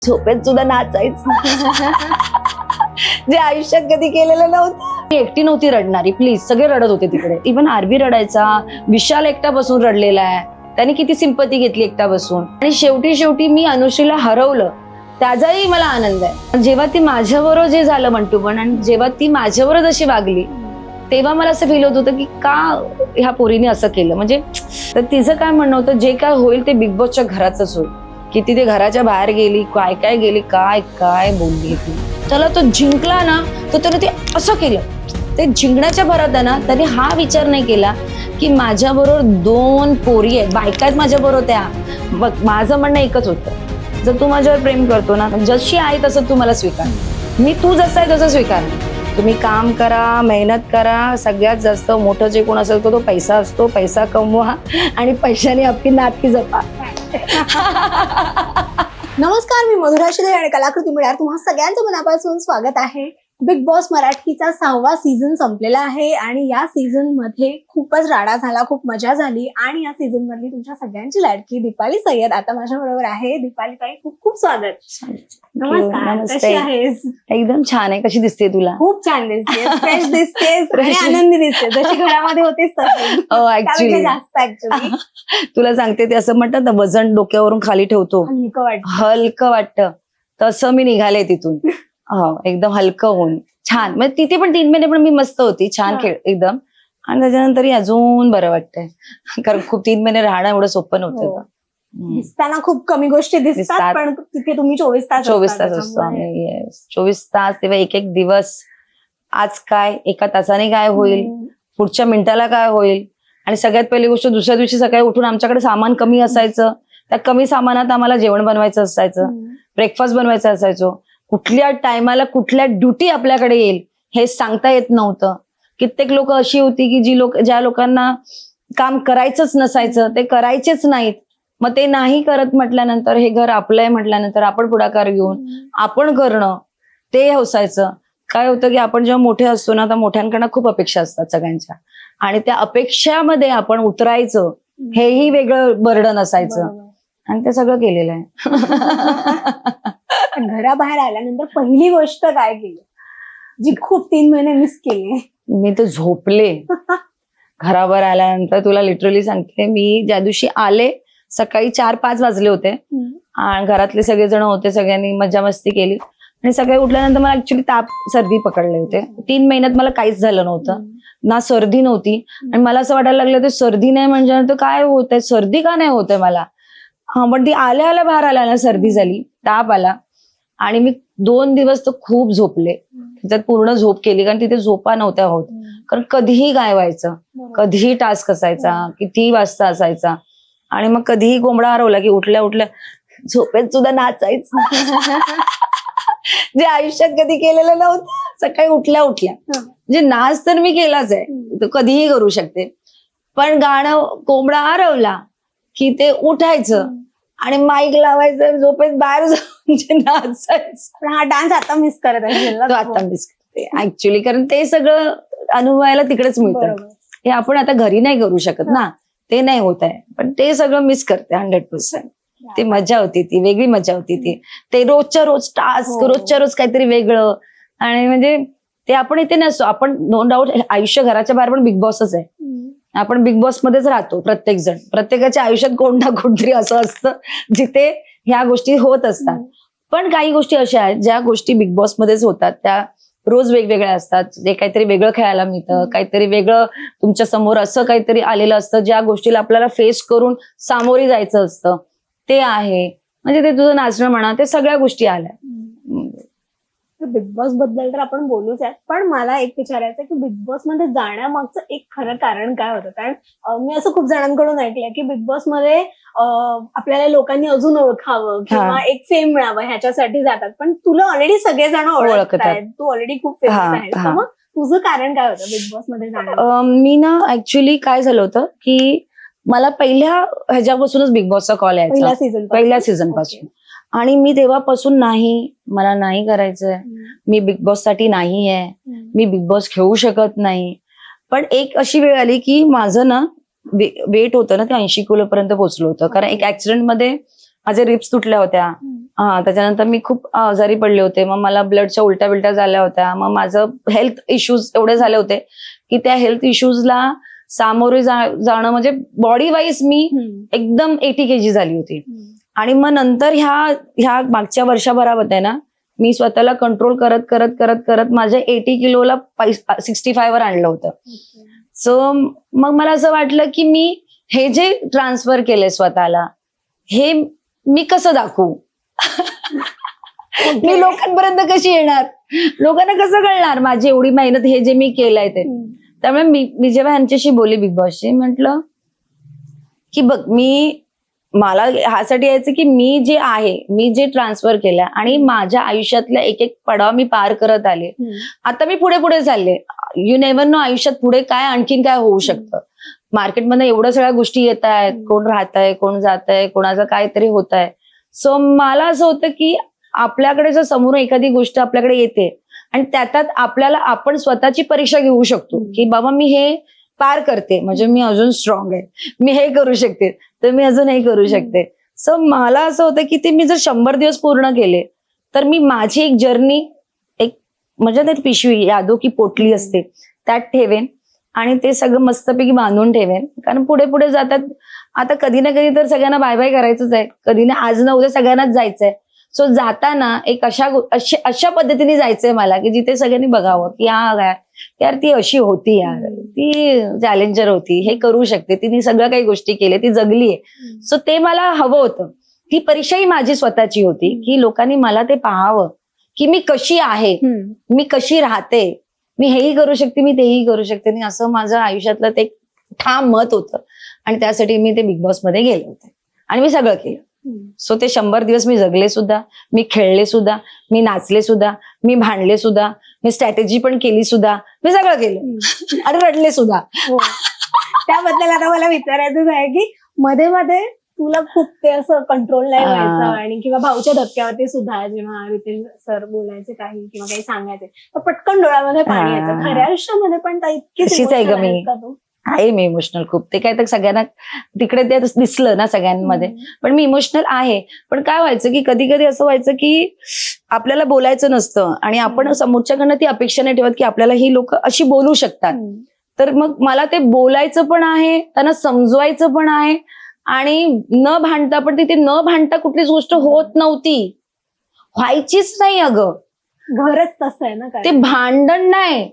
झोपेत सुद्धा नाचायचं जे आयुष्यात कधी केलेलं नव्हतं. मी एकटी नव्हती रडणारी, प्लीज, सगळे रडत होते तिकडे. इव्हन आरबी रडायचा, विशाल एकटा बसून रडलेला आहे, त्याने किती सिंपती घेतली एकटा बसून. आणि शेवटी मी अनुश्रीला हरवलं, त्याचाही मला आनंद आहे. जेव्हा ती माझ्याबरोबर जे झालं मंटू पण, आणि जेव्हा ती माझ्याबरोबर जशी वागली, तेव्हा मला असं फील होत होतं की का ह्या पोरीने असं केलं. म्हणजे तर तिचं काय म्हणणं होतं, जे काय होईल ते बिग बॉसच्या घराचंच होईल. किती ते घराच्या बाहेर गेली, काय काय गेली, काय काय बोलली ती. त्याला तो जिंकला ना, तर त्याने ते असं केलं. ते जिंकण्याच्या भरात आहे ना, त्याने हा विचार नाही केला की माझ्याबरोबर 2 पोरी आहेत, बायका आहेत माझ्याबरोबर. त्या बघ, माझं म्हणणं एकच होतं, जर तू माझ्यावर प्रेम करतो ना, जशी आहे तसं तू मला स्वीकार, मी तू जसं आहे तसं स्वीकार. तुम्ही काम करा, मेहनत करा, सगळ्यात जास्त मोठं जे कोण असेल तो पैसा असतो. पैसा कमवा आणि पैशाने आपली नाती जपा. नमस्कार, मी मधुरा शिदे आणि कलाकृती मिळणार तुम्हा सगळ्यांचं मनापासून स्वागत आहे. बिग बॉस मराठीचा 6वा सीझन संपलेला आहे आणि या सीझन मध्ये खूपच राडा झाला, खूप मजा झाली. आणि या सीझन मधली तुमच्या सगळ्यांची लाडकी दीपाली सय्यद आता माझ्या बरोबर आहे. दीपाली ताई, खूप खूप स्वागत. नमस्कार, कशी आहेस? एकदम छान आहे. कशी दिसते तुला? खूप छान दिसतेस, फ्रेश दिसतेस आणि आनंदी दिसतेस, जशी घरामध्ये होतीस तशी. जास्त ऍक्च्युली तुला सांगते, ते असं म्हणतात ना, वजन डोक्यावरून खाली ठेवतो, हलकं वाटतं, तसं मी निघाले तिथून. एकदम हलकं होऊन छान. म्हणजे तिथे पण 3 महिने पण मी मस्त होती, छान खेळ एकदम. आणि त्याच्यानंतरही अजून बरं वाटतंय, कारण खूप 3 महिने राहणं एवढं सोपं नव्हतं. दिसताना खूप कमी गोष्टी दिसतात, पण तिथे तुम्ही 24 तास असतो आम्ही. 24 तास, तेव्हा एक एक दिवस, आज काय, एका तासाने काय होईल, पुढच्या मिनिटाला काय होईल. आणि सगळ्यात पहिली गोष्ट, दुसऱ्या दिवशी सकाळी उठून आमच्याकडे सामान कमी असायचं. त्या कमी सामानात आम्हाला जेवण बनवायचं असायचं, ब्रेकफास्ट बनवायचं असायचो. कुठल्या टायमाला कुठल्या ड्युटी आपल्याकडे येईल हे सांगता येत नव्हतं. कित्येक लोक अशी होती की ज्या लोकांना काम करायचंच नसायचं, ते करायचेच नाहीत. मग ते नाही करत म्हटल्यानंतर, हे घर आपलंय म्हटल्यानंतर आपण पुढाकार घेऊन आपण करणं, ते हसायचं. काय होतं की आपण जेव्हा मोठे असतो ना, तर मोठ्यांकडनं खूप अपेक्षा असतात सगळ्यांच्या, आणि त्या अपेक्षामध्ये आपण उतरायचं, हेही वेगळं बर्डन असायचं. आणि ते सगळं केलेलं आहे. घराबाहेर आल्यानंतर पहिली गोष्ट काय केली जी खूप 3 महिने मिस केली? मी तर झोपले. घराबाहेर आल्यानंतर तुला लिटरली सांगते, मी ज्या दिवशी आले सकाळी 4-5 वाजले होते आणि घरातले सगळेजण होते, सगळ्यांनी मजा मस्ती केली. आणि सकाळी उठल्यानंतर मला ऍक्च्युली ताप सर्दी पकडले होते. 3 महिन्यात मला काहीच झालं नव्हतं, ना सर्दी नव्हती. आणि मला असं वाटायला लागलं, ते सर्दी नाही म्हणजे काय होतंय, सर्दी का नाही होतंय मला. पण ती आल्या बाहेर आल्या ना, सर्दी झाली, ताप आला. आणि मी 2 दिवस तर खूप झोपले, त्याच्यात पूर्ण झोप केली, कारण तिथे झोपा नव्हत्या होत. कारण कधीही काय व्हायचं, कधीही टास्क असायचा, किती वाजता असायचा. आणि मग कधीही कोंबडा हरवला की उठल्या झोपेत सुद्धा नाचायचं जे आयुष्यात कधी केलेलं नव्हतं. सकाळी उठल्या म्हणजे नाच तर मी केलाच आहे, कधीही करू शकते. पण गाणं कोंबडा हरवला की ते उठायचं आणि माईक लावायचं, झोपेत बाहेर जाऊन नाचायचं. हा डान्स आता मिस करत आहे. तो आता मिस करते ऍक्च्युली, कारण ते सगळं अनुभवायला तिकडेच मिळतं. हे आपण आता घरी नाही करू शकत ना, ते नाही होत आहे. पण ते सगळं मिस करते 100%. ती मजा होती, ती वेगळी मजा होती. ते रोजच्या रोज टास्क, रोजच्या रोज काहीतरी वेगळं. आणि म्हणजे ते आपण इथे नसतो, आपण नो डाऊट आयुष्य घराच्या बाहेर पण बिग बॉसच आहे. आपण बिग बॉस मध्येच राहतो प्रत्येक जण. प्रत्येकाच्या आयुष्यात कोण ना कोणतरी असं असतं जिथे ह्या गोष्टी होत असतात. पण काही गोष्टी अशा आहेत ज्या गोष्टी बिग बॉस मध्येच होतात, त्या रोज वेगवेगळ्या असतात. जे काहीतरी वेगळं खेळायला मिळतं, काहीतरी वेगळं तुमच्या समोर असं काहीतरी आलेलं असतं, ज्या गोष्टीला आपल्याला फेस करून सामोरी जायचं असतं, ते आहे. म्हणजे ते तुझं नाचणं म्हणा, ते सगळ्या गोष्टी आल्या. बिग बॉस बद्दल तर आपण बोलूच आहे, पण मला एक विचारायचं की बिग बॉस मध्ये जाण्यामागचं एक खरं कारण काय होतं? कारण मी असं खूप जणांकडून ऐकलंय की बिग बॉस मध्ये आपल्याला लोकांनी अजून ओळखावं किंवा एक फेम मिळावं ह्याच्यासाठी जातात. पण तुला ऑलरेडी सगळेजण ओळखतात, तू ऑलरेडी खूप फेमस आहेस. मग तुझं कारण काय होतं बिग बॉस मध्ये जाण्याचं? मी ना ऍक्च्युली काय झालं होतं की मला पहिल्या ह्याच्यापासूनच बिग बॉसचा कॉल यायचा, पहिल्या सीझन पासून. आणि मी तेव्हापासून मला नाही करायचंय, मी बिग बॉस साठी नाही आहे, मी बिग बॉस खेळू शकत नाही. पण एक अशी वेळ आली की माझं ना वेट होतं ना, ते 80 किलो पर्यंत पोहोचलं होतं. कारण एक ऍक्सिडेंट मध्ये माझे रिब्स तुटल्या होत्या, त्याच्यानंतर मी खूप आजारी पडले होते. मग मला ब्लडच्या उलट्या बिलट्या झाल्या होत्या. मग माझं हेल्थ इश्यूज एवढे झाले होते की त्या हेल्थ इश्यूजला सामोरे जाणं म्हणजे बॉडी वाईज मी एकदम 80 kg झाली होती. आणि मग नंतर ह्या मागच्या वर्षभरामध्ये ना मी स्वतःला कंट्रोल करत करत करत करत माझ्या 80 किलोला 65 वर आणलं होतं. सो मग मला असं वाटलं की मी हे जे ट्रान्सफर केलंय स्वतःला हे मी कसं दाखवू मी लोकांपर्यंत कशी येणार, लोकांना कसं कळणार माझी एवढी मेहनत हे जे मी केलंय ते. त्यामुळे मी जेव्हा यांच्याशी बोलली बिग बॉसशी म्हटलं की बघ मला ह्यासाठी यायचं की मी जे आहे मी जे ट्रान्सफर केलंय आणि माझ्या आयुष्यातल्या एक एक पडाव मी पार करत आले. आता मी पुढे पुढे चालले. यू नेव्हर नो आयुष्यात पुढे काय आणखीन काय होऊ शकतं. मार्केटमध्ये एवढ्या सगळ्या गोष्टी येत आहेत, कोण राहतंय कोण जातंय कोणाचं काहीतरी होत आहे. सो मला असं होतं की आपल्याकडे जर समोर एखादी गोष्ट आपल्याकडे येते आणि त्यात आपल्याला आपण स्वतःची परीक्षा घेऊ शकतो की बाबा मी हे पार करते म्हणजे मी अजून स्ट्रॉंग आहे, मी हे करू शकते तर मी अजून हे करू शकते. सो मला असं होतं की ते मी जर 100 दिवस पूर्ण केले तर मी माझी एक जर्नी एक म्हणजे ते पिशवी यादो की पोटली असते त्यात ठेवेन आणि ते सगळं मस्तपैकी बांधून ठेवेन. कारण पुढे पुढे जातात आता कधी ना कधी तर सगळ्यांना बाय बाय करायचंच आहे, कधी ना आज ना उद्या सगळ्यांनाच जायचंय. सो जाताना एक अशा पद्धतीने जायचंय मला की जिथे सगळ्यांनी बघावं की यार ती अशी होती, यार ती चॅलेंजर होती, हे करू शकते, तिने सगळं काही गोष्टी केल्या, ती जगलीये. सो ते मला हवं होतं. ती परीक्षाही माझी स्वतःची होती की लोकांनी मला ते पाहावं की मी कशी आहे, मी कशी राहते, मी हेही करू शकते मी तेही करू शकते. आणि असं माझं आयुष्यातलं ते ठाम मत होतं आणि त्यासाठी मी ते बिग बॉस मध्ये गेले होते आणि मी सगळं केलं. सो ते 100 दिवस मी जगले सुद्धा, मी खेळले सुद्धा, मी नाचले सुद्धा, मी भांडले सुद्धा, मी स्ट्रॅटेजी पण केली सुद्धा, मी सगळं केलं आणि रडले सुद्धा. त्याबद्दल आता मला विचारायचंच आहे की मध्ये मध्ये तुला खूप ते असं कंट्रोल नाही व्हायचं आणि किंवा भाऊच्या धक्क्यावरती सुद्धा जेव्हा रितेश सर बोलायचे काही किंवा काही सांगायचे तर पटकन डोळ्यामध्ये पाणी यायचं. खऱ्या आयुष्यामध्ये पण तशीच आहे ग मी. आहे मी इमोशनल खूप. ते काय तर सगळ्यांना तिकडे ते दिसलं ना सगळ्यांमध्ये, पण मी इमोशनल आहे. पण काय व्हायचं की कधी कधी असं व्हायचं की आपल्याला बोलायचं नसतं आणि आपण समोरच्याकडनं ती अपेक्षा नाही ठेवत की आपल्याला ही लोक अशी बोलू शकतात. तर मग मला ते बोलायचं पण आहे, त्यांना समजवायचं पण आहे आणि न भांडता, पण तिथे न भांडता कुठलीच गोष्ट होत नव्हती, व्हायचीच नाही. अगं घरच तसं आहे ना, ते भांडण नाही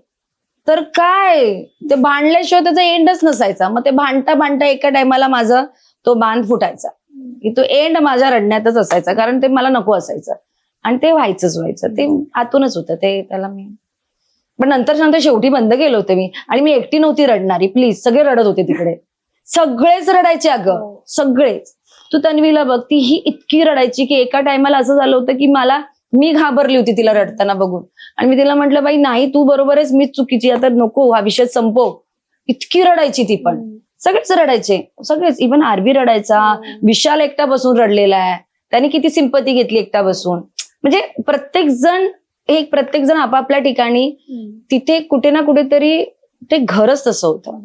तर काय, ते भांडल्याशिवाय त्याचा एंडच नसायचा. मग ते भांडता भांडता एका टायमाला माझा तो बांध फुटायचा की तो एंड माझ्या रडण्यातच असायचा, कारण ते मला नको असायचं आणि ते व्हायचं ते आतूनच होतं ते. त्याला मी पण नंतर शेवटी बंद केलं होतं मी. आणि मी एकटी नव्हती रडणारी, प्लीज, सगळे रडत होते तिकडे, सगळेच रडायचे. अगं सगळेच. तू तन्वीला बघ, ती ही इतकी रडायची की एका टायमाला असं झालं होतं की मी घाबरली होती तिला रडताना बघून आणि मी तिला म्हटलं बाई नाही तू बरोबर आहेस, मीच चुकीची, आता नको हा विषय संपव. इतकी रडायची ती पण, सगळेच रडायचे, सगळेच. इव्हन आरबी रडायचा, विशाल एकटा बसून रडलेला आहे, त्याने किती सिंपती घेतली एकटा बसून. म्हणजे प्रत्येक जण आपापल्या ठिकाणी तिथे कुठे ना कुठेतरी ते घरच तसं होतं.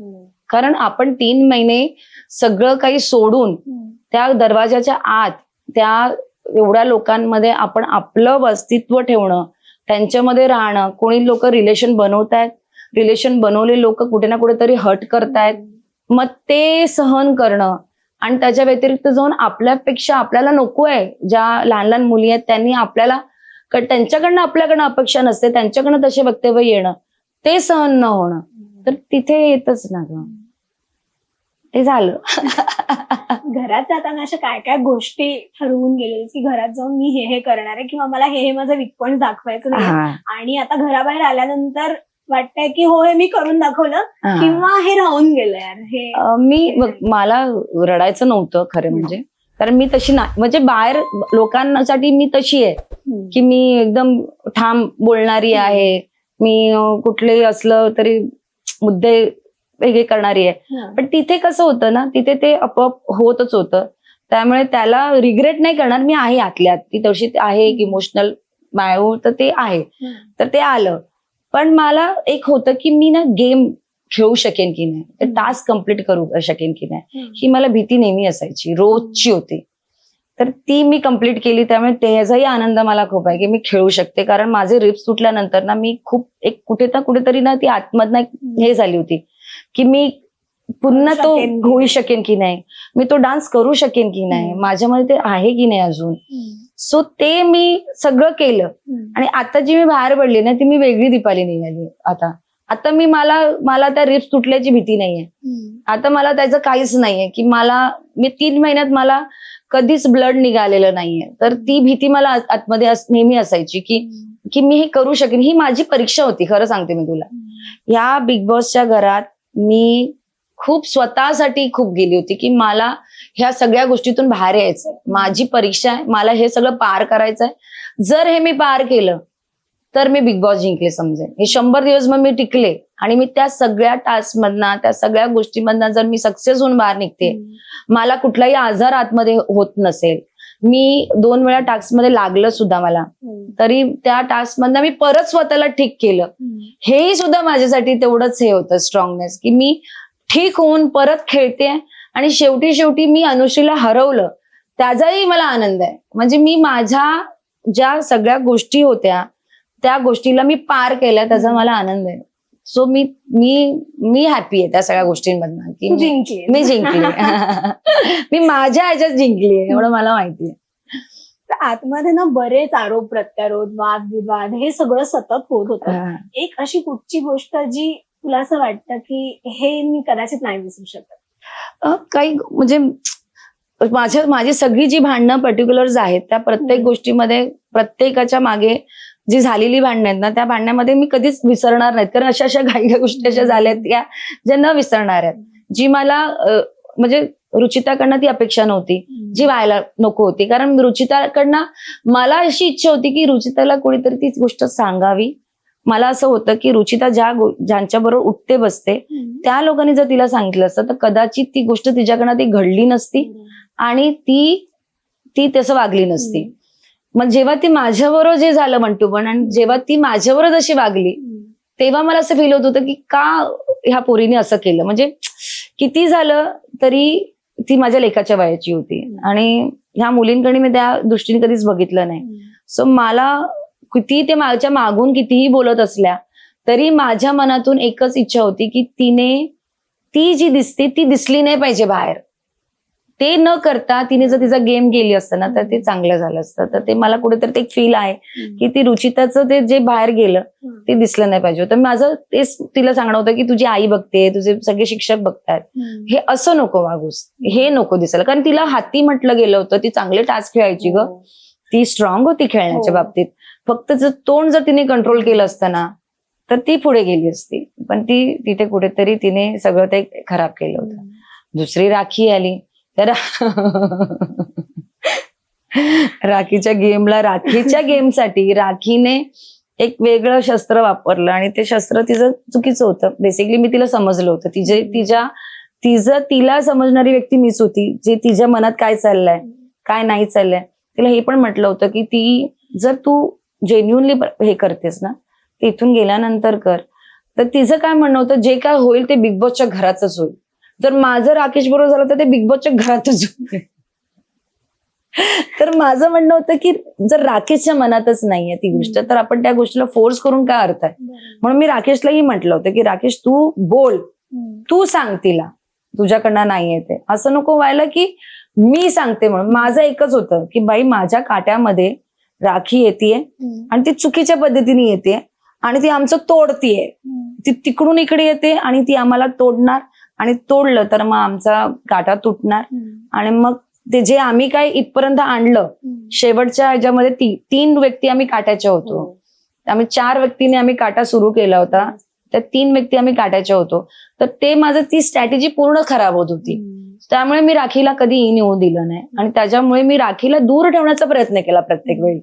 कारण आपण 3 महिने सगळं काही सोडून त्या दरवाजाच्या आत त्या एवढ्या लोकांमध्ये आपण आपलं अस्तित्व ठेवणं, त्यांच्यामध्ये राहणं. कोणी लोक रिलेशन बनवतायत, रिलेशन बनवले लोक कुठे ना कुठेतरी हर्ट करतायत, मग ते सहन करणं. आणि त्याच्या व्यतिरिक्त जाऊन आपल्यापेक्षा आपल्याला नको आहे ज्या लहान लहान मुली आहेत त्यांनी आपल्याला त्यांच्याकडनं आपल्याकडनं अपेक्षा नसते, त्यांच्याकडनं तसे वक्तव्य येणं, ते सहन न होणं, तर तिथे येतच ना ग. ते झालं. घरात जाताना अशा काय काय गोष्टी ठरवून गेले की घरात जाऊन मी हे करणार आहे किंवा मला हे माझं वीक पॉइंट दाखवायचं नाही, आणि आता घराबाहेर आल्यानंतर वाटतंय की हो हे मी करून दाखवलं किंवा हे राहून गेलं यार हे. मला रडायचं नव्हतं खरं म्हणजे, कारण मी तशी नाही, म्हणजे बाहेर लोकांसाठी मी तशी आहे की मी एकदम ठाम बोलणारी आहे, मी कुठले असलं तरी मुद्दे वेगळे करणारी आहे. पण तिथे कसं होतं ना, तिथे ते आपोआप होतच होतं. त्यामुळे त्याला रिग्रेट नाही करणार मी, आहे आतल्यात ती तशी आहे इमोशनल माळू, तर ते आहे, तर ते आलं. पण मला एक होतं की मी ना गेम खेळू शकेन की नाही, टास्क कम्प्लीट करू शकेन की नाही, ही मला भीती नेहमी असायची, रोजची होती. तर ती मी कम्प्लीट केली. त्यामुळे त्याचाही आनंद मला खूप आहे की मी खेळू शकते. कारण माझे रिप्स तुटल्यानंतर ना मी खूप एक कुठेतरी ना ती आतमधनं एक हे झाली होती की मी पुन्हा तो शकेन की होऊ नाही. शकेन की नाही, मी तो डान्स करू शकेन की नाही, माझ्यामध्ये ते आहे की नाही अजून. सो ते मी सगळं केलं. आणि आता जी मी बाहेर पडली ना ती मी वेगळी दीपाली निघाली. आता मला त्या रिप्स तुटल्याची भीती नाहीये. आता मला त्याचं काहीच नाहीये की मी 3 महिन्यात मला कधीच ब्लड निघालेलं नाहीये. तर ती भीती मला आतमध्ये नेहमी असायची की मी हे करू शकेन. ही माझी परीक्षा होती, खरं सांगते मी तुला. या बिग बॉसच्या घरात मी खूप स्वतःसाठी खूप गेली होती की मला ह्या सगळ्या गोष्टीतून बाहेर यायचंय. माझी परीक्षा आहे, मला हे सगळं पार करायचंय. जर हे मी पार केलं तर मी बिग बॉस जिंकले समजेल. हे 100 दिवस मग मी टिकले आणि मी त्या सगळ्या टास्क मधनं, त्या सगळ्या गोष्टीमधनं जर मी सक्सेस होऊन बाहेर निघते, मला कुठलाही आजार आतमध्ये होत नसेल, मी 2 वेळा टास्क मध्ये लागलं सुद्धा मला, तरी त्या टास्क मधनं मी परत स्वतःला ठीक केलं. हेही सुद्धा माझ्यासाठी तेवढंच हे होतं स्ट्रॉंगनेस की मी ठीक होऊन परत खेळते. आणि शेवटी मी अनुश्रीला हरवलं त्याचाही मला आनंद आहे. म्हणजे मी माझ्या ज्या सगळ्या गोष्टी होत्या त्या गोष्टीला मी पार केल्या, त्याचा मला आनंद आहे. सो मी हॅपी आहे त्या सगळ्या गोष्टींमधनं की मी जिंकली. मी माझ्या ह्याच्यात जिंकली आहे एवढं मला माहिती आहे. तर आतमध्ये ना बरेच आरोप प्रत्यारोप, वादविवाद हे सगळं सतत होत होतं. एक अशी कुठची गोष्ट जी तुला असं वाटतं की हे मी कदाचित नाही विसरू शकत? काही म्हणजे माझी सगळी जी भांडणं पर्टिक्युलर्स आहेत त्या प्रत्येक गोष्टीमध्ये, प्रत्येकाच्या मागे जी झालेली भांडणं आहेत ना, त्या भांडण्यामध्ये मी कधीच विसरणार नाहीत. कारण अशा काही गोष्टी अशा झाल्यात त्या ज्या न विसरणार आहेत. जी मला म्हणजे रुचिताकडनं ती अपेक्षा नव्हती, जी व्हायला नको होती. कारण रुचिताकडनं मला अशी इच्छा होती की रुचिताला कोणीतरी तीच गोष्ट सांगावी. मला असं होतं की रुचिता ज्यांच्याबरोबर उठते बसते त्या लोकांनी जर तिला सांगितलं असतं तर कदाचित ती गोष्ट तिच्याकडनं ती घडली नसती आणि ती तसं वागली नसती. मग जेव्हा ती माझ्याबरोबर जे झालं मंटूपण आणि जेव्हा ती माझ्याबरोबर जशी वागली तेव्हा मला असं फील होत होतं की का ह्या पोरीने असं केलं. म्हणजे किती झालं तरी ती माझ्या लेकाच्या वयाची होती आणि ह्या मुलींकडे मी त्या दृष्टीने कधीच बघितलं नाही. सो मला किती ते माझ्या मागून कितीही बोलत असल्या तरी माझ्या मनातून एकच इच्छा होती की ती जी दिसते ती दिसली नाही पाहिजे बाहेर. ते न करता तिने जर तिचा गेम गेली असतं ना तर ते चांगलं झालं असतं. तर ते मला कुठेतरी ते एक फील आहे की ती रुचिताचं ते जे बाहेर गेलं ते दिसलं नाही पाहिजे. तर माझं तेच तिला सांगणं होतं की तुझी आई बघते, तुझे सगळे शिक्षक बघतायत, हे असं नको वागूस, हे नको दिसायला. कारण तिला हाती म्हटलं गेलं होतं, ती चांगले टास्क खेळायची ग, ती स्ट्रॉंग होती खेळण्याच्या बाबतीत. फक्त जर तोंड जर तिने कंट्रोल केलं असतं ना तर ती पुढे गेली असती. पण ती तिथे कुठेतरी तिने सगळं ते खराब केलं होतं. दुसरी राखी आली तर राखीच्या गेमसाठी राखीने एक वेगळं शस्त्र वापरलं आणि ते शस्त्र तिचं चुकीचं होतं. बेसिकली मी तिला समजलं होतं. तिला समजणारी व्यक्ती मीच होती. जे तिच्या मनात काय चाललंय काय नाही चाललंय तिला हे पण म्हटलं होतं की ती जर तू जेन्युअनली हे करतेस ना ते इथून गेल्यानंतर कर. तर तिचं काय म्हणणं होतं, जे काय होईल ते बिग बॉसच्या घरातच होईल. जर माझं राकेश बरोबर झालं तर ते बिग बॉसच्या घरातच होईल. तर माझं म्हणणं होतं की जर राकेशच्या मनातच नाहीये ती गोष्ट तर आपण त्या गोष्टीला फोर्स करून काय अर्थ आहे. म्हणून मी राकेशलाही म्हटलं होतं की राकेश तू बोल, तू सांग तिला तुझ्याकडनं नाहीये ते. असं नको व्हायला की मी सांगते म्हणून. माझं एकच होतं की बाई माझ्या काट्यामध्ये राखी येते आणि ती चुकीच्या पद्धतीने येते आणि ती आमचं तोडतीये. ती तिकडून इकडे येते आणि ती आम्हाला तोडणार आणि तोडलं तर मग आमचा काटा तुटणार आणि मग ते जे आम्ही काय इथपर्यंत आणलं शेवटच्या ह्याच्यामध्ये 3 व्यक्ती आम्ही काट्याच्या होतो. आम्ही 4 व्यक्तीने आम्ही काटा सुरू केला होता, त्या 3 व्यक्ती आम्ही काट्याच्या होतो. तर ते माझं ती स्ट्रॅटेजी पूर्ण खराब होत होती. त्यामुळे मी राखीला कधी येऊ दिलं नाही आणि त्याच्यामुळे मी राखीला दूर ठेवण्याचा प्रयत्न केला प्रत्येक वेळी.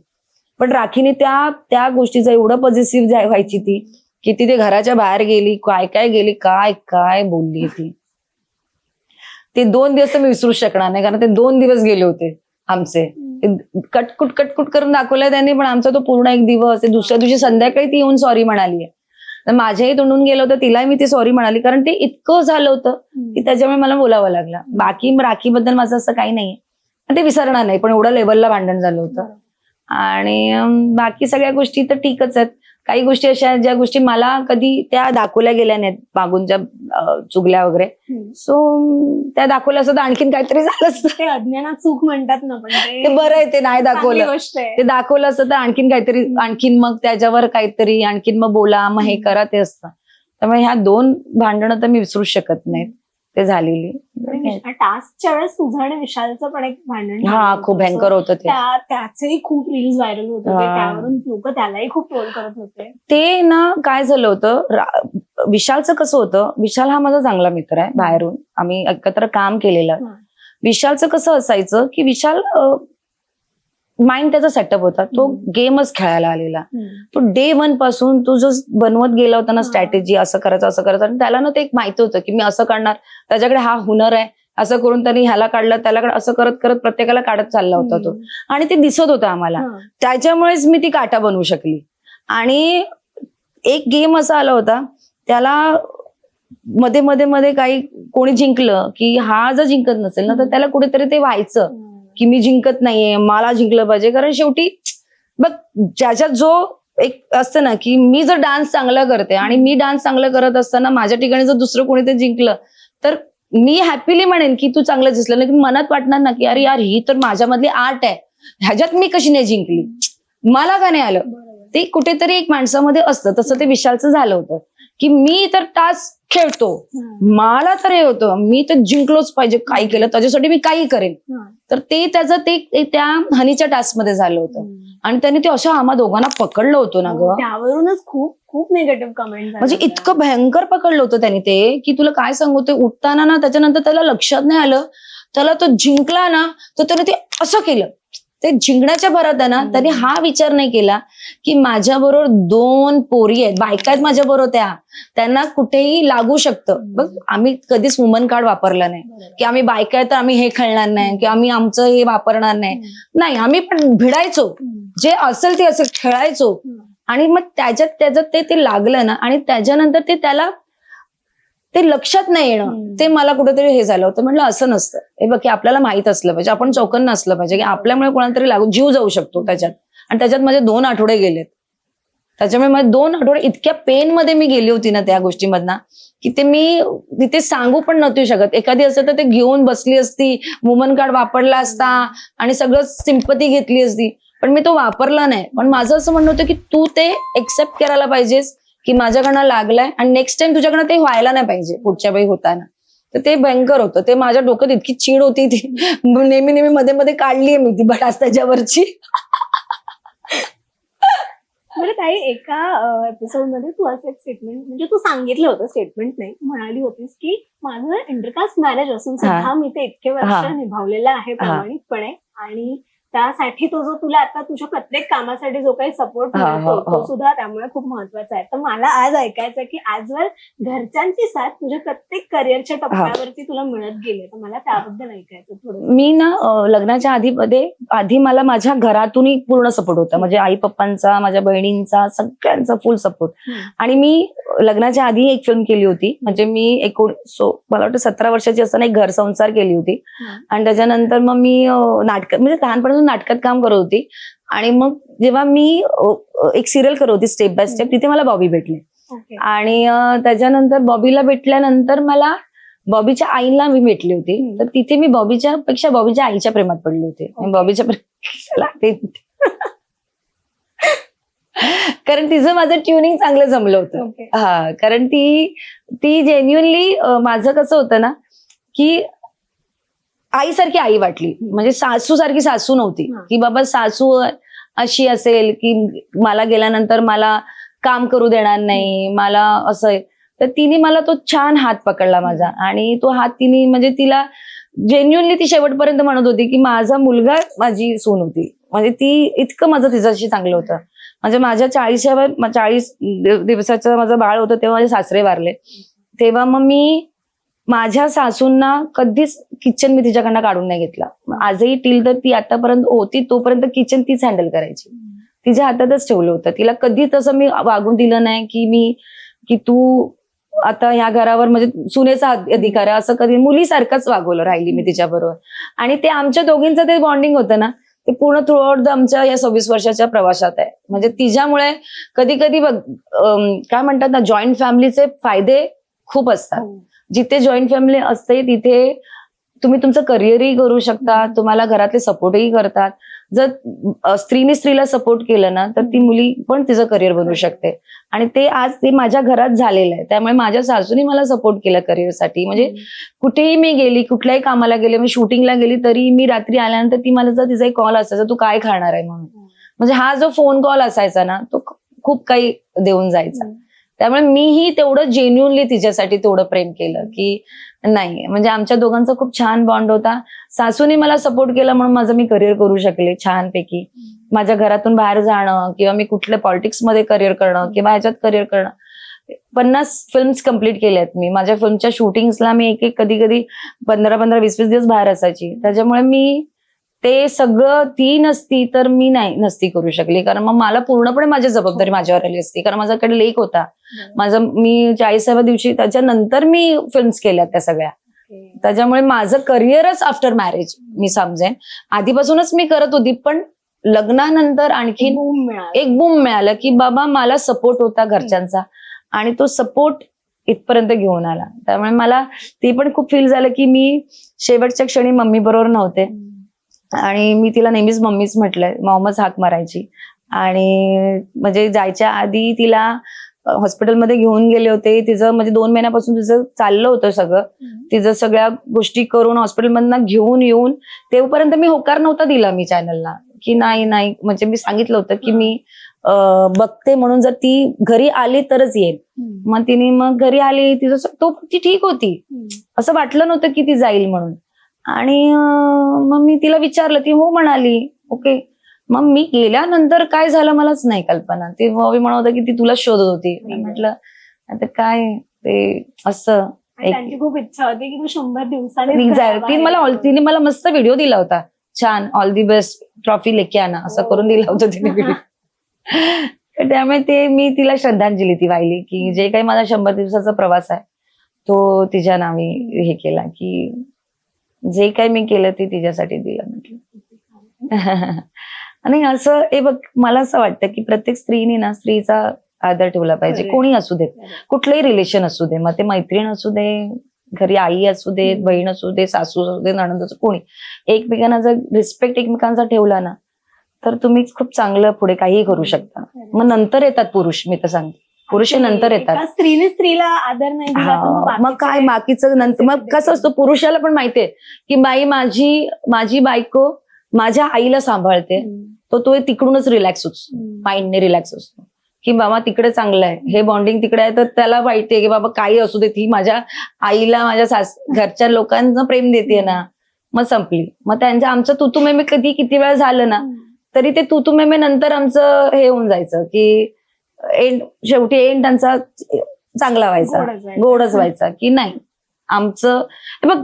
पण राखीने त्या गोष्टीचं एवढं पॉझिटिव्ह व्हायची ती की ती घराच्या बाहेर गेली, काय गेली, काय बोलली ती. ते 2 दिवस मी विसरू शकणार नाही कारण ते 2 दिवस गेले होते आमचे. कटकुट करून दाखवलंय त्यांनी पण आमचा तो पूर्ण 1 दिवस. दुसऱ्या दिवशी संध्याकाळी ती येऊन सॉरी म्हणाली. तर माझ्याही तोंडून गेलं होतं, तिलाही मी ती सॉरी म्हणाली कारण ते इतकं झालं होतं की त्याच्यामुळे मला बोलावं लागलं. बाकी राखीबद्दल माझं असं काही नाहीये. ते विसरणार नाही, पण एवढ्या लेवलला भांडण झालं होतं. आणि बाकी सगळ्या गोष्टी तर ठीकच आहेत. काही गोष्टी अशा आहेत ज्या गोष्टी मला कधी त्या दाखवल्या गेल्या नाहीत, मागूनच्या चुगल्या वगैरे. सो त्या दाखवल्या असं तर आणखीन काहीतरी झालं असतं. ते अज्ञानात चूक म्हणतात ना, पण ते बरं आहे ते नाही दाखवलं. गोष्ट आहे. ते दाखवलं असतं तर आणखीन काहीतरी, आणखीन मग त्याच्यावर काहीतरी, आणखीन मग बोला, मग हे करा, ते असतं. त्यामुळे ह्या 2 भांडणं तर मी विसरू शकत नाहीत, ते झालेली. टास्कच्या वेळेस तुझं आणि विशालचं पण एक भांडण. हा, खूप भयंकर होतं ते. त्याचेही खूप रील्स व्हायरल होत होते, त्यावरून लोक त्यालाही खूप ट्रोल करत होते. ते ना काय झालं होतं, विशालचं कसं होतं, विशाल हा माझा चांगला मित्र आहे बाहेरून, आम्ही एकत्र काम केलेलं. विशालचं कसं असायचं की विशाल माइंड त्याचा सेटअप होता, तो गेमच खेळायला आलेला. तो डे 1 पासून तो जो बनवत गेला होता ना स्ट्रॅटेजी, असं करायचं असं करायचं, आणि त्याला ना ते एक माहिती होतं की मी असं करणार, त्याच्याकडे हा हुनर आहे, असं करून त्यांनी ह्याला काढलं, त्याला असं करत करत प्रत्येकाला काढत चालला होता तो. आणि ते दिसत होतं आम्हाला, त्याच्यामुळेच मी ती काटा बनवू शकली. आणि एक गेम असा आला होता, त्याला मध्ये मध्ये मध्ये काही कोणी जिंकलं की हा जर जिंकत नसेल ना, तर त्याला कुठेतरी ते व्हायचं की मी जिंकत नाहीये, मला जिंकलं पाहिजे. कारण शेवटी बघ, ज्याच्यात जो एक असतं ना की मी जर डान्स चांगला करते आणि मी डान्स चांगलं करत असताना माझ्या ठिकाणी जर दुसरं कोणी ते जिंकलं, तर मी हॅपीली म्हणेन की तू चांगलं दिसलं, नाही मनात वाटणार ना की अरे यार, ही तर माझ्यामधली आर्ट आहे, ह्याच्यात मी कशी नाही जिंकली, मला का नाही आलं. ते कुठेतरी एक माणसामध्ये असतं. तसं ते विशालचं झालं होतं की मी तर टास्क खेळतो, मला तर हे होतं मी तर जिंकलोच पाहिजे, काही केलं त्याच्यासाठी मी काही करेन. तर ते त्याचं ते त्या हनीच्या टास्क मध्ये झालं होतं. आणि त्याने ते असं आम्हा दोघांना पकडलं होतं ना ग, त्यावरूनच खूप खूप निगेटिव्ह कमेंट. म्हणजे इतकं भयंकर पकडलं होतं त्याने ते, की तुला काय सांगू, ते उठताना ना त्याच्यानंतर त्याला लक्षात नाही आलं, त्याला तो जिंकला ना, तर त्याने ते असं केलं. ते जिंकण्याच्या भरात आहे ना, त्याने हा विचार नाही केला की माझ्या बरोबर 2 पोरी आहेत, बायका आहेत माझ्या बरोबर, त्यांना कुठेही लागू शकतं. बघ, आम्ही कधीच वुमन कार्ड वापरला नाही की आम्ही बायका आहे तर आम्ही हे खेळणार नाही, की आम्ही आमचं हे वापरणार नाही. आम्ही पण भिडायचो, जे असेल ते असेल खेळायचो. आणि मग त्याच्यात ते लागलं ना, आणि त्याच्यानंतर ते त्याला ते लक्षात नाही येणं, ते मला कुठेतरी हे झालं होतं. म्हटलं असं नसतं. हे बघ, की आपल्याला माहित असलं पाहिजे, आपण चौकन्न असलं पाहिजे की आपल्यामुळे कोणाला तरी लागू, जीव जाऊ शकतो त्याच्यात. आणि त्याच्यात माझे 2 आठवडे गेलेत. त्याच्यामुळे माझे 2 आठवडे इतक्या पेन मध्ये मी गेली होती ना त्या गोष्टीमधनं, की ते मी तिथे सांगू पण नव्हती शकत. एखादी असतं तर ते घेऊन बसली असती, वुमन कार्ड वापरला असता आणि सगळं सिंपती घेतली असती, पण मी तो वापरला नाही. पण माझं असं म्हणणं होतं की तू ते एक्सेप्ट करायला पाहिजेस की माझ्याकडनं लागलाय, आणि नेक्स्ट टाइम तुझ्याकडनं ते व्हायला नाही पाहिजे पुढच्या वेळी होताना. तर ते भयंकर होतं. ते माझ्या डोक्यात इतकी चीड होती, ती नेहमी मध्ये मध्ये काढलीये मी ती बटास त्याच्यावरची. म्हणजे काही एका एपिसोड मध्ये तू असं एक स्टेटमेंट, म्हणजे तू सांगितलं होतं, स्टेटमेंट नाही, म्हणाली होतीस की माझं इंटरकास्ट मॅरेज असून सुद्धा मी ते इतके वर्ष निभावलेलं आहे प्रामाणिकपणे, आणि त्यासाठी तो जो तुला आता तुझ्या प्रत्येक कामासाठी जो काही सपोर्ट मिळतो तो सुद्धा त्यामुळे खूप महत्वाचा आहे. तर मला आज ऐकायचं की आजवर घरच्यांची साथ तुझ्या प्रत्येक करिअरच्या टप्प्यावरती तुला मिळत गेली, तर मला त्याबद्दल ऐकायचं थोडं. मी ना लग्नाच्या आधी मला माझ्या घरातूनही पूर्ण सपोर्ट होता, म्हणजे आई पप्पांचा, माझ्या बहिणींचा, सगळ्यांचा फुल सपोर्ट. आणि मी लग्नाच्या आधी एक फिल्म केली होती, म्हणजे मी मला वाटतं 17 वर्षाची असताना एक घर संसार केली होती. आणि त्याच्यानंतर मग मी नाटक, म्हणजे लहानपणापासून नाटकात काम करत होती. आणि मग जेव्हा मी एक सिरियल करत होती स्टेप बाय स्टेप, तिथे मला बॉबी भेटले. आणि त्याच्यानंतर बॉबीला भेटल्यानंतर मला बॉबीच्या आईला मी भेटली होती. तर तिथे मी बॉबीच्या पेक्षा बॉबीच्या आईच्या प्रेमात पडले होते. बॉबीच्या कारण तिचं माझं ट्युनिंग चांगलं जमलं होतं. हा, कारण ती जेन्युअनली माझं कसं होतं ना, की आईसारखी आई वाटली, म्हणजे सासू सारखी सासू नव्हती की बाबा सासू अशी असेल की मला गेल्यानंतर मला काम करू देणार नाही, मला असं. तर तिने मला तो छान हात पकडला माझा, आणि तो हात तिने, म्हणजे तिला जेन्युअनली ती शेवटपर्यंत म्हणत होती की माझा मुलगा माझी सून होती. म्हणजे ती इतकं माझं तिच्याशी चांगलं होतं. म्हणजे माझ्या 40 दिवसाचं माझं बाळ होतं तेव्हा माझे सासरे वारले. तेव्हा मग मी माझ्या सासूंना कधीच किचन मी तिच्याकडनं काढून नाही घेतला. आजही टील तर ती आतापर्यंत होती तोपर्यंत किचन तीच हँडल करायची, तिच्या हातातच ठेवलं होतं. तिला कधी तसं मी वागून दिलं नाही की तू आता ह्या घरावर म्हणजे सुनेचा अधिकार आहे असं कधी मुलीसारखंच वागवलं राहिली मी तिच्याबरोबर. आणि ते आमच्या दोघींचं ते बॉन्डिंग होतं ना, ते पूर्ण थ्रूआउट आमच्या या 26 वर्षाच्या प्रवासात आहे. म्हणजे तिच्यामुळे कधी कधी बघ काय म्हणतात ना, जॉईंट फॅमिलीचे फायदे खूप असतात. जिथे जॉईंट फॅमिली असते तिथे तुम्ही तुमचं करिअरही करू शकता, तुम्हाला घरातले सपोर्टही करतात. जर स्त्रीने स्त्रीला सपोर्ट केलं ना तर ती मुली पण तिचं करिअर बनवू शकते. आणि ते आज ते माझ्या घरात झालेलं आहे. त्यामुळे माझ्या सासूने मला सपोर्ट केला करिअरसाठी. म्हणजे कुठेही मी गेली, कुठल्याही कामाला गेले, मी शूटिंगला गेली तरी मी रात्री आल्यानंतर ती मला जर तिचा एक कॉल असायचा, तू काय खाणार आहे म्हणून. म्हणजे हा जो फोन कॉल असायचा ना तो खूप काही देऊन जायचा. त्यामुळे मीही तेवढं जेन्युनली तिच्यासाठी तेवढं प्रेम केलं की नाही, म्हणजे आमच्या दोघांचा खूप छान बॉन्ड होता. सासूने मला सपोर्ट केला म्हणून माझं मी करिअर करू शकले छानपैकी. माझ्या घरातून बाहेर जाणं किंवा मी कुठल्या पॉलिटिक्समध्ये करिअर करणं किंवा ह्याच्यात करिअर करणं. 50 फिल्म्स कम्प्लीट केल्यात मी. माझ्या फिल्मच्या शूटिंग्सला मी एक कधी 15 20 दिवस बाहेर असायची. त्याच्यामुळे मी ते सगळं ती नसती तर मी नसती करू शकली. कारण मग मला पूर्णपणे माझी जबाबदारी माझ्यावर आली असती. कारण माझ्याकडे लेक होता. मी 40व्या दिवशी त्याच्यानंतर मी फिल्म्स केल्या त्या सगळ्या. त्याच्यामुळे माझं करिअरच आफ्टर मॅरेज मी समजेन. आधीपासूनच मी करत होती पण लग्नानंतर आणखी एक बूम मिळालं की बाबा मला सपोर्ट होता घरच्यांचा आणि तो सपोर्ट इथपर्यंत घेऊन आला. त्यामुळे मला ते पण खूप फील झालं की मी शेवटच्या क्षणी मम्मी बरोबर नव्हते आणि मी तिला नेहमीच मम्मीच म्हटलंय, मॉमच हाक मारायची. आणि म्हणजे जायच्या आधी तिला हॉस्पिटलमध्ये घेऊन गेले होते. तिचं म्हणजे 2 महिन्यापासून तिचं चाललं होतं सगळं. तिचं सगळ्या गोष्टी करून हॉस्पिटलमधनं घेऊन येऊन तेव्हापर्यंत मी होकार नव्हता दिला मी चॅनलला की नाही. म्हणजे मी सांगितलं होतं की मी बघते म्हणून, जर ती घरी आली तरच येईल. मग तिने मग घरी आली, तिचं ती ठीक होती, असं वाटलं नव्हतं की ती जाईल म्हणून. आणि मग मी तिला विचारलं, ती हो म्हणाली. ओके. मग मी गेल्यानंतर काय झालं मलाच नाही कल्पना. ती भावी म्हणत होता की ती तुला शोधत होती. म्हटलं आता काय ते असं त्यांची खूप इच्छा होती की तू 100 दिवसांनी तिने मला मस्त व्हिडिओ दिला होता, छान, ऑल दी बेस्ट, ट्रॉफी लेके आना असं करून दिला होता तिने व्हिडिओ. त्यामुळे ते मी तिला श्रद्धांजली ती वाहिली की जे काही माझा 100 दिवसाचा प्रवास आहे तो तिच्या नावी हे केला, की जे काही मी केलं ते तिच्यासाठी दिलं म्हटलं. आणि असं हे बघ, मला असं वाटतं की प्रत्येक स्त्रीने ना स्त्रीचा आदर ठेवला पाहिजे. कोणी असू दे, कुठलंही रिलेशन असू दे, मग ते मैत्रीण असू दे, घरी आई असू दे, बहीण असू दे, सासू असू दे, नणंद असू, कोणी एकमेकांना जर रिस्पेक्ट एकमेकांचा ठेवला ना तर तुम्ही खूप चांगलं पुढे काहीही करू शकता. मग नंतर येतात पुरुष, मी तर सांगते पुरुष नंतर येतात. स्त्रीने स्त्रीला आदर नाही दिला मग काय बाकीचं नंतर. मग कसं असतं, पुरुषाला पण माहितीये की बाई माझी बायको माझ्या आईला सांभाळते, तो तिकडूनच रिलॅक्स होतो, माइंडने रिलॅक्स असतो की बाबा तिकडे चांगलं आहे, हे बॉन्डिंग तिकडे आहे. तर त्याला माहितीये की बाबा काही असू दे, ती माझ्या आईला माझ्या घरच्या लोकांना प्रेम देते ना. मग संपली. मग आमचं तुतुमेमे किती वेळा झालं ना तरी ते तुतुमेमे नंतर आमचं हे होऊन जायचं की शेवटी एंड त्यांचा चांगला व्हायचा, गोडच व्हायचा की नाही. आमचं बघ,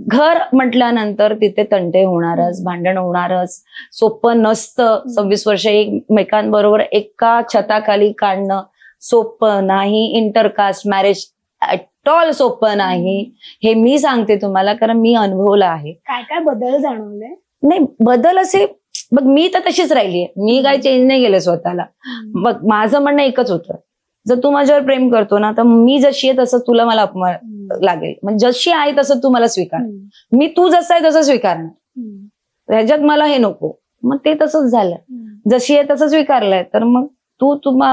घर म्हटल्यानंतर तिथे तंटे होणारच, भांडण होणारच, सोपं नसतं. 26 वर्ष एकमेकांबरोबर एका छताखाली काढणं सोपं नाही. इंटरकास्ट मॅरेज ऍट ऑल सोपं नाही, हे मी सांगते तुम्हाला, कारण मी अनुभवलं आहे. काय काय बदल जाणवले? नाही बदल असे बघ, मी तर तशीच राहिलीये, मी काही चेंज नाही केलं स्वतःला. बघ, माझं म्हणणं एकच होतं, जर तू माझ्यावर प्रेम करतो ना तर मी जशी आहे तसं तुला मला अपमान लागेल. म्हणजे जशी आहे तसं तू मला स्वीकार, मी तू जसं आहे तसं स्वीकारणार, ह्याच्यात मला हे नको. मग ते तसंच झालं, जशी आहे तसं स्वीकारलंय तर मग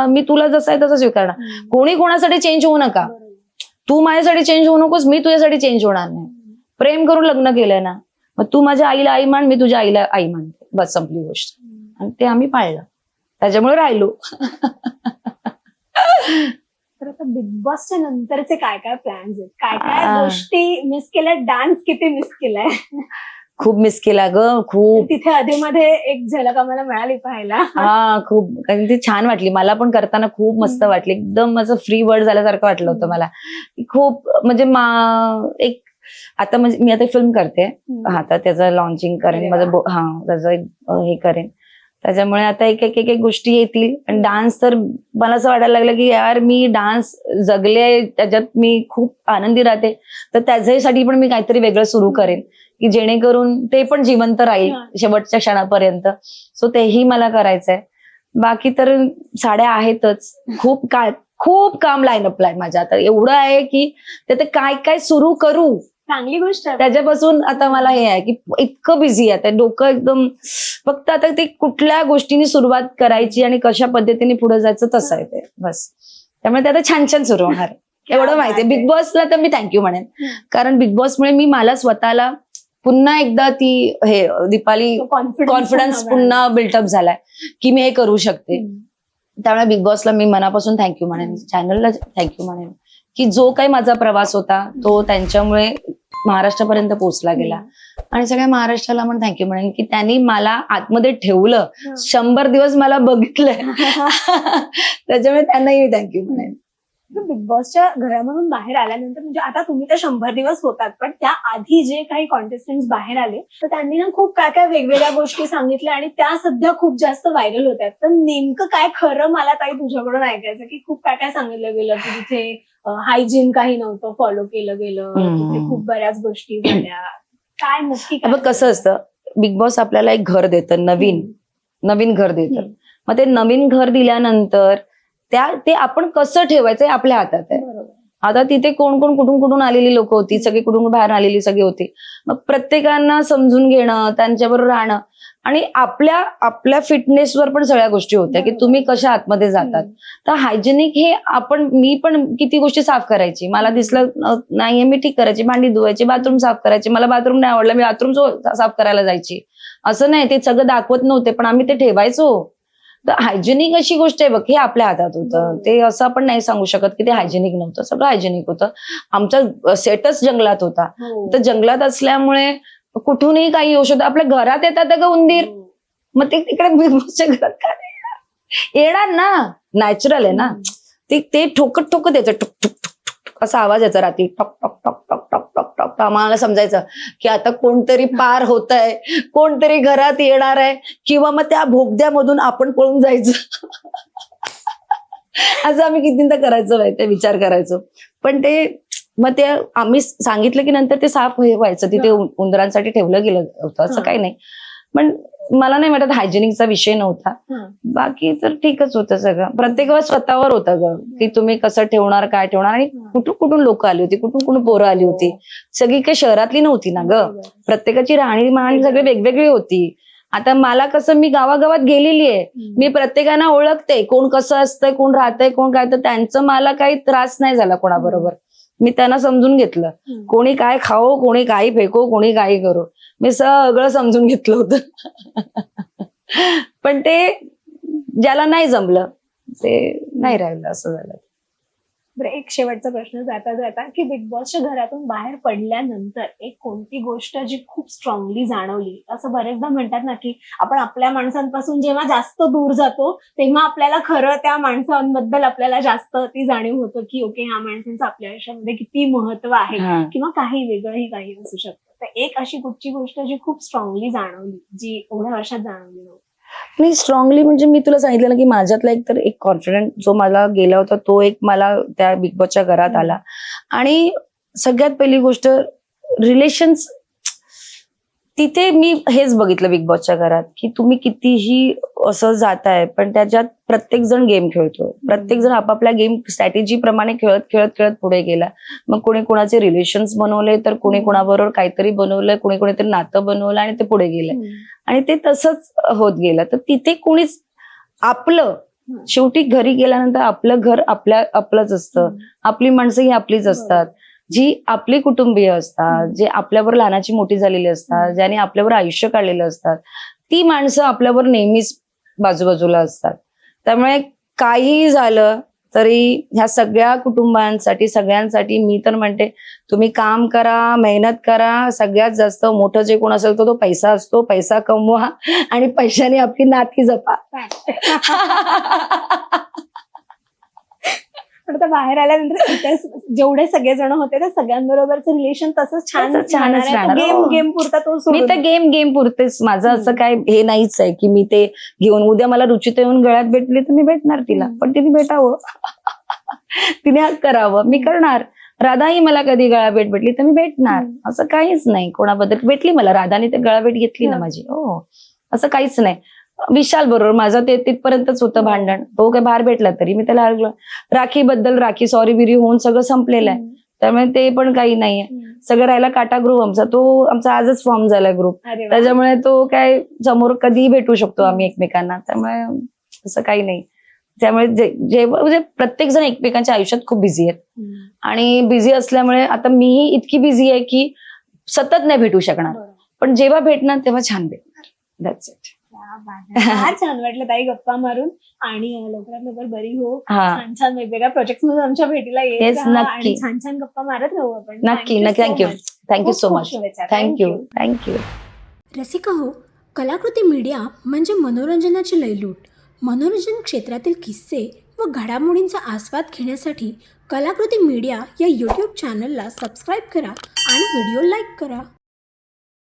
मी तुला जसं आहे तसं स्वीकारणार. कोणी कोणासाठी चेंज होऊ नका, तू माझ्यासाठी चेंज होऊ नकोस, मी तुझ्यासाठी चेंज होणार नाही. प्रेम करून लग्न केलंय ना, मग तू माझ्या आईला आई मान, मी तुझ्या आईला आई मानते, बस संपली गोष्ट. आणि ते आम्ही पाळलं, त्याच्यामुळे राहिलो. तर आता बिग बॉसच्या नंतरचे काय काय प्लॅन्स आहेत, काय काय गोष्टी मिस केल्या? डान्स किती मिस केलाय? खूप मिस केला ग, खूप. तिथे आधीमध्ये एक झलक आम्हाला मिळाली पाहायला. हा, खूप. कारण ती छान वाटली मला पण करताना, खूप मस्त वाटली. एकदम माझं फ्री वर्ड झाल्यासारखं वाटलं होतं मला. खूप म्हणजे एक आता म्हणजे मी आता फिल्म करते, आता त्याचं लॉन्चिंग करेन, माझं त्याचं हे करेन. त्याच्यामुळे आता एक एक एक एक गोष्टी येतील. आणि डान्स तर मला असं वाटायला लागलं की यार मी डान्स जगले, त्याच्यात मी खूप आनंदी राहते, तर त्याच्यासाठी पण मी काहीतरी वेगळं सुरू करेन की जेणेकरून ते पण जिवंत राहील शेवटच्या क्षणापर्यंत. सो तेही मला करायचंय. बाकी तर साड्या आहेतच, खूप काम लाईनअपला आहे माझ्या. आता एवढं आहे की ते काय काय सुरू करू, चांगली गोष्ट आहे. त्याच्यापासून आता मला हे आहे की इतकं बिझी आहे, डोकं एकदम फक्त आता ते कुठल्या गोष्टीने सुरुवात करायची आणि कशा पद्धतीने पुढे जायचं तसं आहे ते बस. त्यामुळे ते आता छान छान सुरू होणार एवढं माहितीये. बिग बॉसला तर मी थँक्यू म्हणेन, कारण बिग बॉसमुळे मी मला स्वतःला पुन्हा एकदा ती हे दीपाली कॉन्फिडन्स पुन्हा बिल्टअप झालाय की मी हे करू शकते. त्यामुळे बिग बॉसला मी मनापासून थँक्यू म्हणेन, चॅनलला थँक्यू म्हणेन की जो काही माझा प्रवास होता तो त्यांच्यामुळे महाराष्ट्रापर्यंत पोहोचला गेला. आणि सगळ्या महाराष्ट्राला पण थँक्यू म्हणेन की त्यांनी मला आतमध्ये ठेवलं, 100 दिवस मला बघितलंय. त्याच्यामुळे त्यांनाही मी थँक्यू म्हणेन. बिग बॉसच्या घरामधून बाहेर आल्यानंतर, म्हणजे आता तुम्ही तर 100 दिवस होतात, पण त्या आधी जे काही कॉन्टेस्टंट बाहेर आले तर त्यांनी ना खूप काय काय वेगवेगळ्या गोष्टी सांगितल्या आणि त्या सध्या खूप जास्त व्हायरल होत्या. तर नेमकं काय खरं मला ताई तुझ्याकडून ऐकायचं की खूप काय काय सांगितलं गेलं की तिथे हायजीन काही नव्हतं फॉलो केलं गेलं, तिथे खूप बऱ्याच गोष्टी झाल्या. काय नक्की काय? कसं असतं, बिग बॉस आपल्याला एक घर देतं, नवीन घर देतं. मग ते नवीन घर दिल्यानंतर ते आपण कसं ठेवायचं हे आपल्या हातात आहे. आता तिथे कोण कोण कुठून आलेली लोक होती, सगळी कुठून बाहेर आलेली सगळी होती. मग प्रत्येकांना समजून घेणं, त्यांच्याबरोबर राहणं आणि आपल्या फिटनेसवर पण सगळ्या गोष्टी होत्या की तुम्ही कशा आतमध्ये जातात. तर हायजेनिक हे मी पण किती गोष्टी साफ करायची, मला दिसलं नाहीये मी ठीक करायची, भांडी धुवायची, बाथरूम साफ करायची, मला बाथरूम नाही आवडलं मी बाथरूम साफ करायला जायची. असं नाही, ते सगळं दाखवत नव्हते पण आम्ही ते ठेवायचो. तर हायजेनिक अशी गोष्ट आहे बघ, हे आपल्या हातात होतं. ते असं आपण नाही सांगू शकत की ते हायजेनिक नव्हतं, सगळं हायजेनिक होतं. आमचा सेटच जंगलात होता, तर जंगलात असल्यामुळे कुठूनही काही येऊ शकतं. आपल्या घरात येतात का उंदीर, मग ते तिकडे बिग बॉसच्या घरात काय येणार ना, नॅचरल आहे ना. ते ठोकत यायचं, टुक टुक टुक टुक असा आवाज यायचा रात्री, talk talk talk talk talk talk talk. आम्हाला समजायचं की आता कोणतरी पार होत आहे, कोणतरी घरात येणार आहे, किंवा मग त्या भोगद्यामधून आपण पळून जायचं. असं आम्ही कितींदा करायचो माहिती, विचार करायचो. पण मग ते आम्ही सांगितलं की नंतर ते साफ व्हायचं. तिथे उंदरांसाठी ठेवलं गेलं होतं, असं काही नाही. पण मला नाही वाटत हायजेनिकचा विषय नव्हता. बाकी तर ठीकच होतं सगळं. प्रत्येक स्वतःवर होतं ग की तुम्ही कसं ठेवणार, काय ठेवणार. आणि कुठून लोक आली होती, कुठून पोरं आली होती, सगळी काही शहरातली नव्हती ना ग. प्रत्येकाची राहणी सगळी वेगवेगळी होती. आता मला कसं, मी गावागावात गेलेली आहे, मी प्रत्येकांना ओळखते, कोण कसं असतंय, कोण राहतंय, कोण काय. तर त्यांचं मला काही त्रास नाही झाला कोणाबरोबर. मी त्यांना समजून घेतलं. कोणी काय खाओ, कोणी काही फेको, कोणी काही करो, मी सगळं समजून घेतलं होतं. पण ते ज्याला नाही जमलं ते नाही राहिलं, असं झालं. बरं, एक शेवटचा प्रश्न जाता जाता की बिग बॉसच्या घरातून बाहेर पडल्यानंतर एक कोणती गोष्ट जी खूप स्ट्रॉंगली जाणवली? असं बरेचदा म्हणतात ना की आपण आपल्या माणसांपासून जेव्हा जास्त दूर जातो तेव्हा आपल्याला खरं त्या माणसांबद्दल आपल्याला जास्त ती जाणीव होतं की ओके, ह्या माणसांचं आपल्या आयुष्यामध्ये किती महत्व आहे, किंवा काही वेगळंही काही असू शकतं. तर एक अशी कुठची गोष्ट जी खूप स्ट्रॉंगली जाणवली, जी एवढ्या वर्षात जाणवली नव्हती? नाही, स्ट्रॉंगली म्हणजे मी तुला सांगितलं ना की माझ्यातला एक कॉन्फिडन्स जो मला गेला होता, तो एक मला त्या बिग बॉसच्या घरात आला. आणि सगळ्यात पहिली गोष्ट रिलेशन्स. तिथे मी हेच बघितलं बिग बॉसच्या घरात की तुम्ही कितीही असं जाताय पण त्याच्यात प्रत्येक जण गेम खेळतोय, प्रत्येक जण आपापल्या गेम स्ट्रॅटेजी प्रमाणे खेळत खेळत खेळत पुढे गेला. मग कोणी कोणाचे रिलेशन्स बनवले, तर कोणी कोणाबरोबर काहीतरी बनवलंय, कोणी कोणीतरी नातं बनवलं आणि ते पुढे गेलंय. आणि ते तसंच होत गेलं. तर तिथे कोणीच आपलं, शेवटी घरी गेल्यानंतर आपलं घर आपलंच असतं, आपली माणसं ही आपलीच असतात, जी आपली कुटुंबीय असतात, जे आपल्यावर लहानाची मोठी झालेली असतात, ज्याने आपल्यावर आयुष्य काढलेलं असतात, ती माणसं आपल्यावर नेहमीच बाजूबाजूला असतात. त्यामुळे काहीही झालं तरी ह्या सगळ्या कुटुंबांसाठी, सगळ्यांसाठी मी तर म्हणते, तुम्ही काम करा, मेहनत करा. सगळ्यात जास्त मोठं जे कोण असेल तो पैसा असतो. पैसा कमवा आणि पैशाने आपली नाती जपा. पण आता बाहेर आल्यानंतर जेवढे सगळेजण होते त्या सगळ्यांबरोबरचं रिलेशन तसंच छानच राहणार. गेम हो. गेम पुरता तो मी सोडून तर गेम पुरतेच. माझं असं काय हे नाहीच आहे की मी ते घेऊन उद्या मला रुचिता येऊन गळ्यात भेटली तर मी भेटणार तिला, पण तिने भेटावं. तिने हक करावं, मी करणार. राधाही मला कधी गळाभेट भेटली तर मी भेटणार. असं काहीच नाही. कोणाबद्दल भेटली मला राधाने तर गळाभेट घेतली ना माझी. हो, असं काहीच नाही. विशाल बरोबर माझं ते तिथपर्यंतच होतं भांडण. तो काय बाहेर भेटला तरी मी त्याला अडगलं. राखी सॉरी बिरी होऊन सगळं संपलेलं आहे. त्यामुळे ते पण काही नाहीये. सगळं राहिला काटा ग्रुप आमचा आजच फॉर्म झाला ग्रुप. त्याच्यामुळे तो काय समोर कधीही भेटू शकतो आम्ही एकमेकांना. त्यामुळे असं काही नाही. त्यामुळे म्हणजे प्रत्येक जण एकमेकांच्या आयुष्यात खूप बिझी आहेत आणि बिझी असल्यामुळे आता मीही इतकी बिझी आहे की सतत नाही भेटू शकणार, पण जेव्हा भेटणार तेव्हा छान भेटणार. That's it. फार छान वाटलं ताई गप्पा मारून आणि लवकरात लवकर बरी हो. हा, छान छान वेगवेगळ्या प्रोजेक्ट मध्ये आमच्या भेटीला येत Yes, राहा नक्की. आणि छान छान गप्पा मारत राहू आपण. नक्की. Thank you so much. Thank you. Rasika हो, कलाकृती मीडिया म्हणजे मनोरंजनाची लयलूट. मनोरंजन क्षेत्रातील किस्से व घडामोडींचा आस्वाद घेण्यासाठी कलाकृती मीडिया या यूट्यूब चॅनलला सबस्क्राईब करा आणि व्हिडिओ लाईक करा.